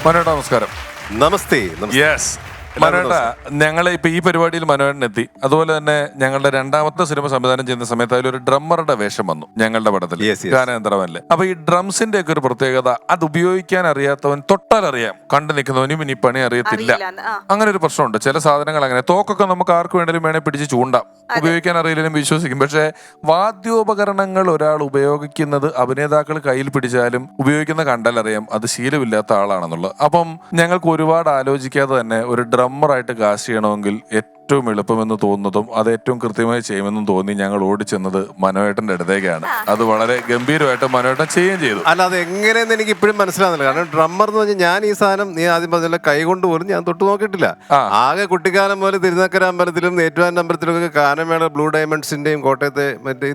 മനോട്ട നമസ്കാരം. നമസ്തേ. യെസ് മനോട്ട, ഞങ്ങൾ ഇപ്പൊ ഈ പരിപാടിയിൽ മനോഹരൻ എത്തി. അതുപോലെ തന്നെ ഞങ്ങളുടെ രണ്ടാമത്തെ സിനിമ സംവിധാനം ചെയ്യുന്ന സമയത്ത് അതിലൊരു ഡ്രമ്മറുടെ വേഷം വന്നു ഞങ്ങളുടെ പടത്തിൽ, ഗാനയന്ത്രമല്ലേ. അപ്പൊ ഈ ഡ്രംസിന്റെ ഒക്കെ ഒരു പ്രത്യേകത, അത് ഉപയോഗിക്കാൻ അറിയാത്തവൻ തൊട്ടാൽ അറിയാം, കണ്ടു നിൽക്കുന്നവനും ഇനി പണി അറിയത്തില്ല. അങ്ങനെ ഒരു പ്രശ്നമുണ്ട്. ചില സാധനങ്ങൾ അങ്ങനെ, തോക്കൊക്കെ നമുക്ക് ആർക്ക് വേണേലും വേണേൽ പിടിച്ച് ചൂണ്ടാം, ഉപയോഗിക്കാൻ അറിയില്ലെങ്കിലും വിശ്വസിക്കും. പക്ഷെ വാദ്യോപകരണങ്ങൾ ഒരാൾ ഉപയോഗിക്കുന്നത് അഭിനേതാക്കൾ കയ്യിൽ പിടിച്ചാലും ഉപയോഗിക്കുന്ന കണ്ടാൽ അറിയാം അത് ശീലമില്ലാത്ത ആളാണെന്നുള്ളത്. അപ്പം ഞങ്ങൾക്ക് ഒരുപാട് ആലോചിക്കാതെ തന്നെ ഒരു ഡ്രമ്മറായിട്ട് കാസ്റ്റ് ചെയ്യണമെങ്കിൽ ഏറ്റവും എളുപ്പമെന്ന് തോന്നുന്നതും അത് ഏറ്റവും കൃത്യമായി ചെയ്യുമെന്നും തോന്നി ഞങ്ങൾ ഓടിച്ചെന്നത് മനോഹരന്റെ അടുത്തേക്കാണ്. അത് വളരെ ഗംഭീരമായിട്ട് മനോഹരൻ ചെയ്യുകയും ചെയ്തു. അല്ല, അത് എങ്ങനെയെന്ന് എനിക്ക് ഇപ്പോഴും മനസ്സിലാവുന്നില്ല. കാരണം ഡ്രമ്മർ എന്ന് പറഞ്ഞാൽ ഞാൻ ഈ സാധനം നീ ആദ്യം പറഞ്ഞ കൈ കൊണ്ട് പോലും ഞാൻ തൊട്ട് നോക്കിയിട്ടില്ല. ആകെ കുട്ടിക്കാലം പോലെ തിരുനക്കര അമ്പലത്തിലും ഏറ്റുമാനൂർ അമ്പലത്തിലൊക്കെ ഗാനമേള, ബ്ലൂ ഡയമണ്ട്സിന്റെയും കോട്ടയത്തെ മറ്റേ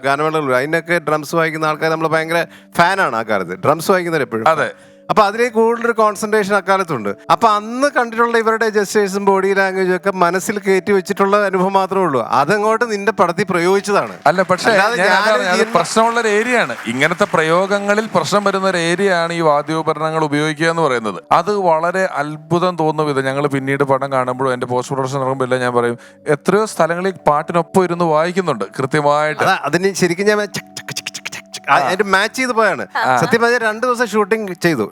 ഗാനമേള, അതിനൊക്കെ ഡ്രംസ് വായിക്കുന്ന ആൾക്കാർ നമ്മൾ ഭയങ്കര ഫാനാണ് ആ കാലത്ത്, ഡ്രംസ് വായിക്കുന്നവർ എപ്പോഴും. അതെ. അപ്പൊ അതിലേക്ക് കൂടുതലൊരു കോൺസെൻട്രേഷൻ അക്കാലത്തുണ്ട്. അപ്പൊ അന്ന് കണ്ടിട്ടുള്ള ഇവരുടെ ജസ്റ്റേഴ്സും ബോഡി ലാംഗ്വേജും ഒക്കെ മനസ്സിൽ കയറ്റി വെച്ചിട്ടുള്ള അനുഭവം മാത്രമേ ഉള്ളൂ. അതങ്ങോട്ട് നിന്റെ പടത്തിൽ പ്രയോഗിച്ചതാണ്. അല്ല, പക്ഷേ പ്രശ്നമുള്ള ഒരു ഏരിയയാണ്. ഇങ്ങനത്തെ പ്രയോഗങ്ങളിൽ പ്രശ്നം വരുന്ന ഒരു ഏരിയയാണ് ഈ വാദ്യോപകരണങ്ങൾ ഉപയോഗിക്കുക എന്ന് പറയുന്നത്. അത് വളരെ അത്ഭുതം തോന്നുന്ന വിധം ഞങ്ങൾ പിന്നീട് പടം കാണുമ്പോഴും എന്റെ പോസ്റ്റ് പ്രൊഡക്ഷൻ ഇറങ്ങുമ്പോൾ എല്ലാം ഞാൻ പറയും, എത്രയോ സ്ഥലങ്ങളിൽ പാട്ടിനൊപ്പം ഇരുന്ന് വായിക്കുന്നുണ്ട് കൃത്യമായിട്ട്. അതിന് ശരിക്കും ഞാൻ അതിന്റെ മാച്ച് ചെയ്ത് പോയാണ്. സത്യം പറഞ്ഞാൽ 2 ദിവസം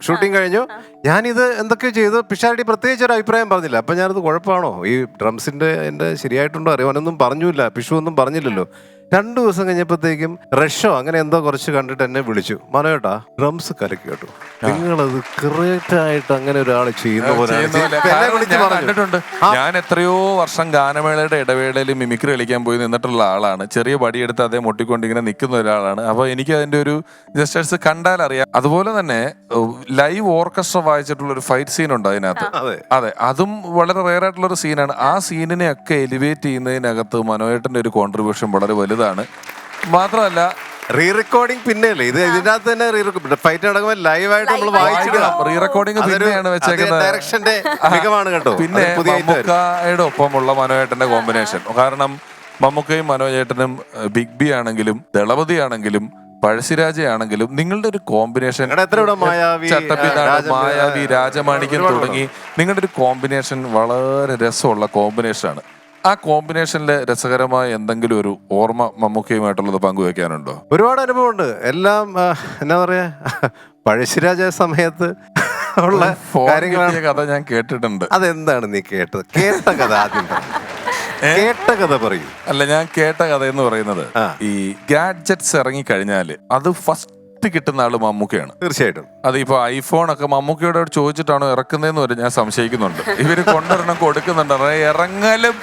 ഷൂട്ടിംഗ് കഴിഞ്ഞു. ഞാനിത് എന്തൊക്കെയോ ചെയ്തു. പിഷാരടി പ്രത്യേകിച്ച് ഒരു അഭിപ്രായം പറഞ്ഞില്ല. അപ്പൊ ഞാനത് കുഴപ്പമാണോ, ഈ ഡ്രംസിന്റെ എന്റെ ശരിയായിട്ടുണ്ടോ അറിയാം, അവനൊന്നും പറഞ്ഞില്ല, പിഷു ഒന്നും പറഞ്ഞില്ലല്ലോ. 2 ദിവസം കഴിഞ്ഞപ്പോഴത്തേക്കും റഷോ അങ്ങനെ എന്തോ കുറച്ച് കണ്ടിട്ട് എന്നെ വിളിച്ചു, മനോട്ടാ ഡ്രംസ് കലക്കി കേട്ടു, നിങ്ങളത് കറക്റ്റ് ആയിട്ട് അങ്ങനെ ഒരാൾ ചെയ്യുന്ന പോലെ കണ്ടിട്ടുണ്ട്. ഞാൻ എത്രയോ വർഷം ഗാനമേളയുടെ ഇടവേളയിൽ മിമിക്രി കളിക്കാൻ പോയി നിന്നിട്ടുള്ള ആളാണ്. ചെറിയ പടിയെടുത്ത് അതേ മുട്ടിക്കൊണ്ട് ഇങ്ങനെ നിൽക്കുന്ന ഒരാളാണ്. അപ്പൊ എനിക്ക് അതിന്റെ ഒരു ജസ്റ്റേഴ്സ് കണ്ടാൽ അറിയാം. അതുപോലെ തന്നെ ലൈവ് ഓർക്കസ്ട്ര വായിച്ചിട്ടുള്ള ഒരു ഫൈറ്റ് സീൻ ഉണ്ട് അതിനകത്ത്. അതെ, അതും വളരെ റെയർ ആയിട്ടുള്ള ഒരു സീനാണ്. ആ സീനിനെയൊക്കെ എലിവേറ്റ് ചെയ്യുന്നതിനകത്ത് മനോഹരന്റെ ഒരു കോൺട്രിബ്യൂഷൻ വളരെ വലുതാണ്. മാത്രമല്ല റീ റെക്കോർഡിംഗ് പിന്നെയല്ലേ ഇത്, ഇതിനകത്ത് തന്നെ ഫൈറ്റ് നടക്കുമ്പോൾ ലൈവായിട്ട് നമ്മൾ വായിച്ചിടാം. റീ റെക്കോർഡിംഗ് പിന്നെയാണ് വെച്ചേക്കുന്നത്. ഡയറക്ഷന്റെ മികവാണ് കേട്ടോ. പിന്നെ മമ്മൂക്കയുടെ ഒപ്പമുള്ള മനോഹരന്റെ കോമ്പിനേഷൻ, കാരണം മമ്മൂക്കയും മനോജേട്ടനും ബിഗ് ബി ആണെങ്കിലും ദളപതി ആണെങ്കിലും പഴശ്ശിരാജയാണെങ്കിലും നിങ്ങളുടെ ഒരു കോമ്പിനേഷൻ, ചട്ടമ്പിനാട്, മായാവി, രാജമാണിക്യം തുടങ്ങി നിങ്ങളുടെ ഒരു കോമ്പിനേഷൻ വളരെ രസമുള്ള കോമ്പിനേഷനാണ്. ആ കോമ്പിനേഷനിലെ രസകരമായ എന്തെങ്കിലും ഒരു ഓർമ്മ മമ്മൂക്കയുമായിട്ടുള്ളത് പങ്കുവെക്കാനുണ്ടോ? ഒരുപാട് അനുഭവമുണ്ട്. എല്ലാം എന്താ പറയാ, പഴശ്ശിരാജ സമയത്ത് ഉള്ള കഥ ഞാൻ കേട്ടിട്ടുണ്ട്. അതെന്താണ് നീ കേട്ടത്? കേട്ട കഥ ആദ്യം കേട്ട കഥ പറയൂ. അല്ല, ഞാൻ കേട്ട കഥ എന്ന് പറയുന്നത് ഈ ഗാഡ്ജറ്റ്സ് ഇറങ്ങിക്കഴിഞ്ഞാല് അത് ഫസ്റ്റ് കിട്ടുന്ന ആള് മമ്മൂക്കയാണ്. തീർച്ചയായിട്ടും. അത് ഇപ്പൊ ഐഫോൺ ഒക്കെ മമ്മൂക്കയോട് ചോദിച്ചിട്ടാണോ ഇറക്കുന്നതെന്ന് വരെ ഞാൻ സംശയിക്കുന്നുണ്ട്. ഇവര് കൊണ്ടുവരണം കൊടുക്കുന്നുണ്ട്, ഇറങ്ങലും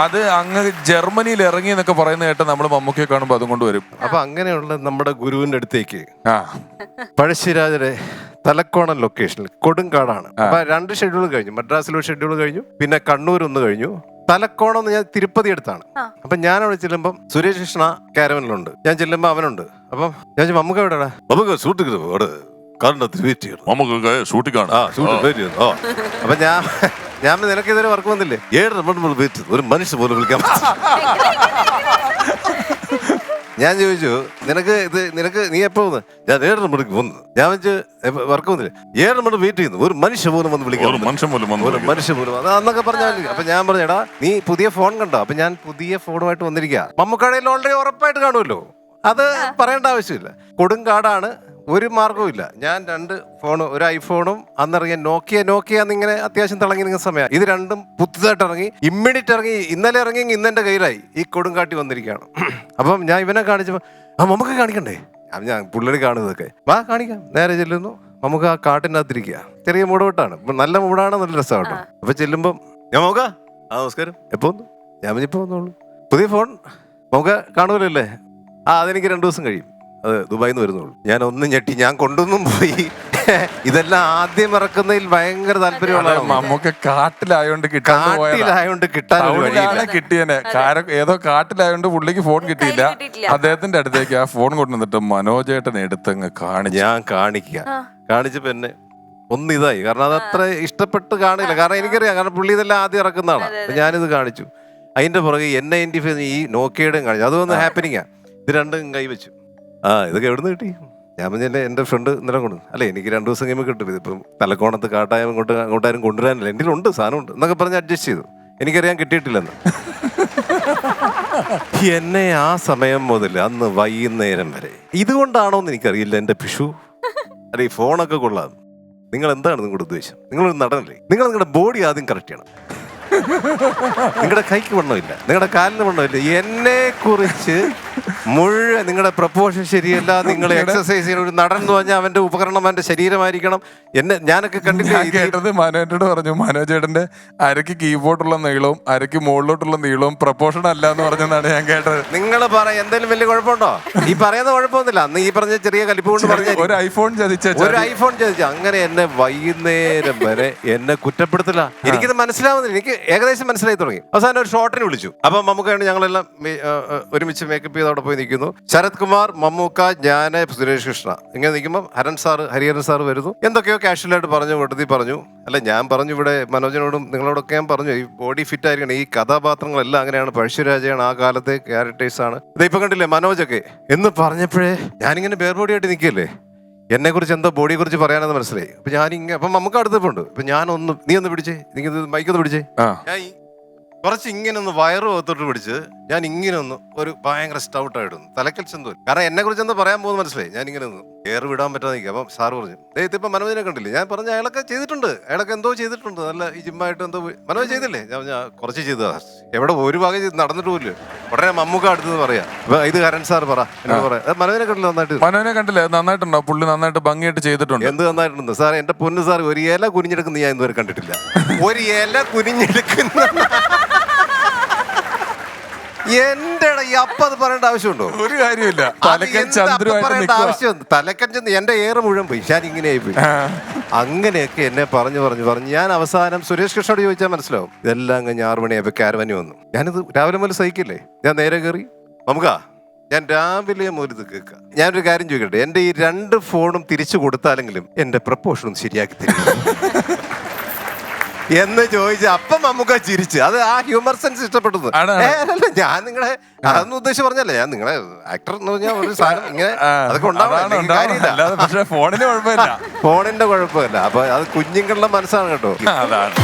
അത് അങ്ങ് ജർമ്മനിയിൽ ഇറങ്ങി എന്നൊക്കെ പറയുന്ന കേട്ട് നമ്മൾ മമ്മൂക്കയെ കാണുമ്പോൾ അതും കൊണ്ടുവരും. അപ്പൊ അങ്ങനെയുള്ള നമ്മുടെ ഗുരുവിന്റെ അടുത്തേക്ക് പഴശ്ശിരാജയുടെ തലക്കോണം ലൊക്കേഷനിൽ കൊടുങ്കാടാണ്. അപ്പൊ 2 ഷെഡ്യൂൾ കഴിഞ്ഞു. മദ്രാസിൽ ഒരു ഷെഡ്യൂൾ കഴിഞ്ഞു, പിന്നെ കണ്ണൂർ 1 കഴിഞ്ഞു. തലക്കോണം എന്ന് ഞാൻ തിരുപ്പതി അടുത്താണ്. അപ്പൊ ഞാൻ അവിടെ ചെല്ലുമ്പം സുരേഷ് കൃഷ്ണ കാരവനിലുണ്ട്. ഞാൻ ചെല്ലുമ്പോ അവനുണ്ട്. അപ്പം ഞാൻ മമ്മൂക്ക എവിടെയാ? നമുക്ക് ഷൂട്ടിംഗ് അപ്പൊ ഞാൻ നിനക്ക് ഇതൊരു വർക്ക് വന്നില്ലേ? 7 മണി വെയിറ്റ്, ഒരു മനുഷ്യ പോലും വിളിക്കാൻ. ഞാൻ ചോദിച്ചു, നീ എപ്പോ വന്ന്? ഞാൻ 7 മണിക്ക് വന്നു. ഞാൻ വെച്ച് വർക്ക് വന്നില്ലേ? 7 മണി വെയിറ്റ് ചെയ്യുന്നു, ഒരു മനുഷ്യ പോലും വന്ന് വിളിക്കാം, ഒരു മനുഷ്യ പോലും അന്നൊക്കെ പറഞ്ഞാൽ. അപ്പൊ ഞാൻ പറഞ്ഞു, എടാ നീ പുതിയ ഫോൺ കണ്ടോ? അപ്പൊ ഞാൻ പുതിയ ഫോണുമായിട്ട് വന്നിരിക്കുക. മമ്മൂക്കടയിൽ ഓൾറെഡി ഉറപ്പായിട്ട് കാണുമല്ലോ, അത് പറയേണ്ട ആവശ്യമില്ല. കൊടുങ്കാടാണ്, ഒരു മാർഗവും ഇല്ല. ഞാൻ 2 ഫോണും, ഒരു ഐഫോണും അന്നിറങ്ങിയ നോക്കിയ എന്നിങ്ങനെ അത്യാവശ്യം തിളങ്ങി നിൽക്കുന്ന സമയം. ഇത് രണ്ടും പുതുതായിട്ട് ഇറങ്ങി, ഇമ്മീഡിയറ്റ് ഇറങ്ങി, ഇന്നലെ ഇറങ്ങി, ഇന്നെന്റെ കയ്യിലായി. ഈ കൊടുങ്കാട്ടി വന്നിരിക്കുകയാണ്. അപ്പം ഞാൻ ഇവനെ കാണിച്ചപ്പോൾ നമുക്ക് കാണിക്കണ്ടേ? ഞാൻ പുള്ളി കാണുന്നതൊക്കെ വാ കാണിക്കാം. നേരെ ചെല്ലുന്നു, നമുക്ക് ആ കാട്ടിനകത്തിരിക്കുക. ചെറിയ മൂടോട്ടാണ്, നല്ല മൂടാണ്, നല്ല രസമാട്ടോ. അപ്പൊ ചെല്ലുമ്പം ഞാൻ നോക്കാം, നമസ്കാരം, എപ്പോ വന്നു? ഞാൻ ഇപ്പൊ വന്നോളൂ. പുതിയ ഫോൺ നമുക്ക് കാണുമല്ലേ? അതെനിക്ക് 2 ദിവസം കഴിയും, അത് ദുബായിൽ നിന്ന് വരുന്നുള്ളൂ. ഞാൻ ഒന്ന് ഞെട്ടി, ഞാൻ കൊണ്ടൊന്നും പോയി. ഇതെല്ലാം ആദ്യം ഇറക്കുന്നതിൽ ഭയങ്കര താല്പര്യമുള്ള നമുക്ക് കാട്ടിലായോണ്ട് കിട്ടിയനെ. ഏതോ കാട്ടിലായോണ്ട് പുള്ളിക്ക് ഫോൺ കിട്ടിയില്ല. അദ്ദേഹത്തിന്റെ അടുത്തേക്ക് ആ ഫോൺ കൊണ്ടുവന്നിട്ട് മനോജേട്ടൻ എടുത്തങ്ങ് കാണിച്ചപ്പോ എന്നെ ഒന്നിതായി. കാരണം അതത്ര ഇഷ്ടപ്പെട്ട് കാണില്ല. കാരണം എനിക്കറിയാം, കാരണം പുള്ളി ഇതെല്ലാം ആദ്യം ഇറക്കുന്നതാണ്. അപ്പൊ ഞാനിത് കാണിച്ചു. അതിന്റെ പുറകെ N95 ഈ നോക്കിയയുടെയും കാണിച്ചു. അതൊന്ന് ഹാപ്പനിങ്ങാ. ഇത് രണ്ടും കൈവച്ചു. ഇതൊക്കെ എവിടുന്ന് കിട്ടി? ഞാൻ പറഞ്ഞ എന്റെ ഫ്രണ്ട് ഇന്നലെ കൊണ്ട് അല്ലെ എനിക്ക് 2 ദിവസം കഴിയുമ്പോൾ കിട്ടും. ഇതിപ്പം തലക്കോണത്ത് കാട്ടായം അങ്ങോട്ടാരും കൊണ്ടുവരാനില്ല, എൻ്റെ ഉണ്ട് സാധനമുണ്ട് എന്നൊക്കെ പറഞ്ഞ് അഡ്ജസ്റ്റ് ചെയ്തു. എനിക്കറിയാൻ കിട്ടിയിട്ടില്ലെന്ന്. എന്നെ ആ സമയം മുതൽ അന്ന് വൈകുന്നേരം വരെ ഇതുകൊണ്ടാണോ എന്ന് എനിക്കറിയില്ല എന്റെ പിഷു. അല്ല ഈ ഫോണൊക്കെ കൊള്ളാം. നിങ്ങൾ എന്താണ് നിങ്ങളുടെ ഉദ്ദേശം? നിങ്ങളൊരു നടനല്ലേ? നിങ്ങൾ നിങ്ങളുടെ ബോഡി ആദ്യം കറക്റ്റ് ചെയ്യണം. നിങ്ങളുടെ കൈക്ക് വണ്ണമില്ല, നിങ്ങളുടെ കാലിന് വണ്ണമില്ല. എന്നെ കുറിച്ച് മുഴുവൻ നിങ്ങളുടെ പ്രപ്പോഷൻ ശരിയല്ല, നിങ്ങൾ എക്സസൈസ് ചെയ്യുന്ന ഒരു നടൻ എന്ന് പറഞ്ഞാൽ അവന്റെ ഉപകരണം അവന്റെ ശരീരമായിരിക്കണം. എന്നെ ഞാനൊക്കെ കണ്ടിട്ട് കേട്ടത് മനോജോട് പറഞ്ഞു, മനോജേട്ടന്റെ അരക്ക് കീബോർഡുള്ള നീളവും അരക്ക് മുകളിലോട്ടുള്ള നീളവും പ്രപ്പോഷൻ അല്ല എന്ന് പറഞ്ഞെന്നാണ് ഞാൻ കേട്ടത്. നിങ്ങൾ പറ എന്തെങ്കിലും വലിയ കുഴപ്പമുണ്ടോ? ഈ പറയുന്ന കുഴപ്പമൊന്നുമില്ല. അന്ന് ഈ പറഞ്ഞ ചെറിയ കലിപ്പ് കൊണ്ട് പറഞ്ഞ ഒരു ഐഫോൺ ചതിച്ച അങ്ങനെ എന്നെ വൈകുന്നേരം വരെ എന്നെ കുറ്റപ്പെടുത്തില്ല. എനിക്കിത് മനസ്സിലാവുന്നില്ല. എനിക്ക് ഏകദേശം മനസ്സിലായി തുടങ്ങി. അവസാനം ഒരു ഷോട്ടിന് വിളിച്ചു. അപ്പൊ മമ്മൂക്കാണ് ഞങ്ങളെല്ലാം ഒരുമിച്ച് മേക്കപ്പ് ചെയ്ത് അവിടെ പോയി നിൽക്കുന്നു. ശരത് കുമാർ, മമ്മൂക്ക, ഞാൻ, സുരേഷ് കൃഷ്ണ ഇങ്ങനെ നിൽക്കുമ്പോൾ ഹരിഹരൻ സാർ വരുന്നു. എന്തൊക്കെയോ കാഷ്വലായിട്ട് പറഞ്ഞു, വെട്ടത്തിൽ പറഞ്ഞു. അല്ല ഞാൻ പറഞ്ഞു, ഇവിടെ മനോജിനോടും നിങ്ങളോടൊക്കെ ഞാൻ പറഞ്ഞു, ഈ ബോഡി ഫിറ്റ് ആയിരിക്കണം. ഈ കഥാപാത്രങ്ങളെല്ലാം അങ്ങനെയാണ്. പഴശ്ശിരാജയാണ് ആ കാലത്തെ ക്യാരക്ടേഴ്സാണ്. ഇതിപ്പോ കണ്ടില്ലേ മനോജൊക്കെ എന്ന് പറഞ്ഞപ്പോഴേ ഞാനിങ്ങനെ ബേർ ബോഡി ആയിട്ട് നിൽക്കുകയല്ലേ. എന്നെ കുറിച്ച് എന്തോ ബോഡിയെ കുറിച്ച് പറയാനെന്ന് മനസ്സിലായി. അപ്പൊ ഞാനിങ്ങനെ അപ്പം നമുക്ക് അടുത്തപ്പോണ്ട്. അപ്പൊ ഞാനൊന്ന് നീ ഒന്ന് പിടിച്ചേ, എനിക്കിത് മൈക്കൊന്ന് പിടിച്ചേ. ഞാൻ കുറച്ച് ഇങ്ങനെ ഒന്ന് വയറ് പോകത്തോട്ട് പിടിച്ച് ഞാൻ ഇങ്ങനെ ഒന്ന് ഒരു ഭയങ്കര സ്റ്റൗട്ടായിട്ടൊന്ന് തലക്കൽ ചെന്തോ. കാരണം എന്നെ കുറിച്ച് എന്താ പറയാൻ പോകുന്ന മനസ്സിലായി. ഞാൻ ഇങ്ങനെ ഒന്ന് എയർ വിടാൻ പറ്റാതെ നിൽക്കുക. അപ്പം സാറ് പറഞ്ഞു, ഇപ്പൊ മനോജിനെ കണ്ടില്ലേ? ഞാൻ പറഞ്ഞു അയാളൊക്കെ ചെയ്തിട്ടുണ്ട്, അയാളൊക്കെ എന്തോ ചെയ്തിട്ടുണ്ട്, നല്ല ഈ ജിമ്മായിട്ട് എന്തോ. മനോജ് ചെയ്തില്ലേ? ഞാൻ കുറച്ച് ചെയ്തതാ, എവിടെ ഒരു ഭാഗം നടന്നിട്ട് പോലും. ഉടനെ മമ്മൂക്ക അടുത്തെന്ന് പറയാ, ഇത് ഹരൻ സാർ പറ എന്നോട് പറയാം. മനോജിനെ കണ്ടില്ല? നന്നായിട്ട് മനോജിനെ കണ്ടില്ലേ? നന്നായിട്ടുണ്ടോ? പുള്ളി നന്നായിട്ട് ഭംഗിയായിട്ട് ചെയ്തിട്ടുണ്ട്. എന്ത് നന്നായിട്ടുണ്ട് സാർ? എന്റെ പൊന്ന് സാർ, ഒരു ഇല കുനിഞ്ഞെടുക്കുന്ന ഞാൻ ഇതുവരെ കണ്ടിട്ടില്ല. ഒരു ഇല കുനിഞ്ഞെടുക്കുന്ന എന്റെ അപ്പൊ അത് പറയേണ്ട ആവശ്യമുണ്ടോ? ഒരു കാര്യമില്ല. പറയേണ്ട ആവശ്യം തലക്കൻ ചെന്ന് എന്റെ ഏറ് മുഴുവൻ പോയി. ഞാൻ ഇങ്ങനെ ആയിപ്പോയി. അങ്ങനെയൊക്കെ എന്നെ പറഞ്ഞു ഞാൻ അവസാനം സുരേഷ് കൃഷ്ണോട് ചോദിച്ചാൽ മനസ്സിലാവും. ഇതെല്ലാം കഴിഞ്ഞ് 6 മണിയായപ്പോ കാരവനി വന്നു. ഞാനിത് രാവിലെ മുതൽ സഹിക്കില്ലേ. ഞാൻ നേരെ കയറി നമുക്കാ ഞാൻ രാവിലെ മുതൽ ഇത് കേൾക്കാം. ഞാനൊരു കാര്യം ചോദിക്കട്ടെ, എന്റെ ഈ 2 ഫോണും തിരിച്ചു കൊടുത്താലെങ്കിലും എന്റെ പ്രപ്പോഷനും ശരിയാക്കി തരും എന്ന് ചോദിച്ചു. അപ്പം നമുക്ക് ചിരിച്ച്. അത് ആ ഹ്യൂമർ സെൻസ് ഇഷ്ടപ്പെട്ടത്. ഞാൻ നിങ്ങളെ അതൊന്നും ഉദ്ദേശിച്ച് പറഞ്ഞല്ലേ. ഞാൻ നിങ്ങളെ ആക്ടർ എന്ന് പറഞ്ഞാൽ ഒരു സാധനം ഇങ്ങനെ അതൊക്കെ ഉണ്ടാവും. ഫോണിന്റെ കുഴപ്പമില്ല. ഫോണിന്റെ കുഴപ്പമില്ല. അപ്പൊ അത് കുഞ്ഞുങ്ങളുടെ മനസ്സാണ് കേട്ടോ. അതാണ്.